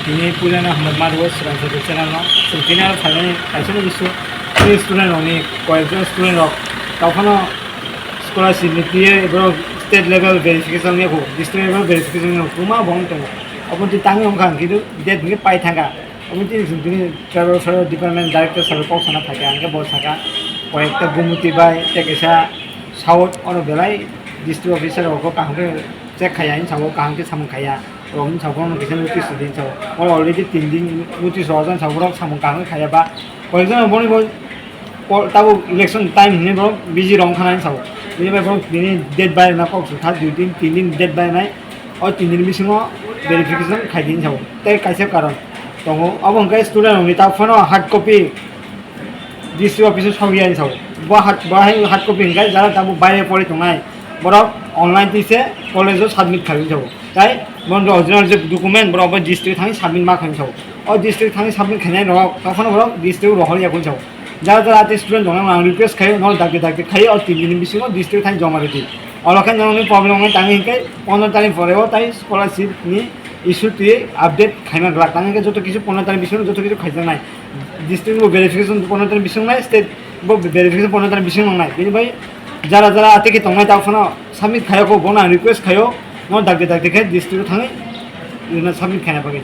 ini punya Ahmad Marwah serang satu channel no sini ada final kaisnya bisu student ini kau student rock kau kan scholarship ni dia bro state level verification ni aku district level verification ni aku mah bang tu apa tu tanggung kan gitu dia ni pai tangga apa tu sini travel department director selalu kau sana থাকে angke bos sana kau ekta gumuti bay tekesa south orang belai district officer aku kahangke cek kaya ini sawo kahangke samung kaya orang sawo kita notice din sawo orang already 3 din notice orang sawo orang samung kahangke kaya ba kau itu orang boleh tahu election time ni bro busy orang kanan sawo ini bro ini deadline nak kau sudah 2 din 3 din deadline naik और 3 दिन बिसिङाव verification खाइदिन Sao तै काइसे कारण दङ अब अंके student नि ता फनो hard copy district office सगियानि साव हार्ड कपि इंगाय जारा ताबो बायरे परि दंनाय बर अनलाइन दिसे कलेजआव सबमिट खाइदिन साव ताइ बन्द अरिजिनल जे डकुमेन्ट बर अब डिस्ट्रिक्ट थाङि सबमिट मा खाइदिन साव और डिस्ट्रिक्ट थाङि सबमिट खाइनाय र तखन बर डिस्ट्रिक्ट रहलिया कोन साव जारा जारा स्टुडेन्ट दङ आं रिक्वेस्ट खायो न दागे खायो और 3 दिन बिसिङाव डिस्ट्रिक्ट थाङि जमा रेदि অলখান জননি প্রবলেম হয় তাঙ্গে হিকে 15 তারিখ পরেও তাই স্কলারশিপ নি ইস্যু দিয়ে আপডেট খাইনা গলা তাঙ্গে যত কিছু 15 তারিখ বিষয় যত কিছু খাইছে নাই ডিস্ট্রিক্ট ভেরিফিকেশন 15 তারিখ বিষয় নাই স্টেট ভেরিফিকেশন 15 তারিখ বিষয় নাই বিনি ভাই যারা যারা আতে কি তংনাই তাফনা সাবমিট খায়কো বনা রিকোয়েস্ট খায়ো ন দাগে দাগে ডিস্ট্রিক্ট থাঙে ইনা সাবমিট খাইনা পাগে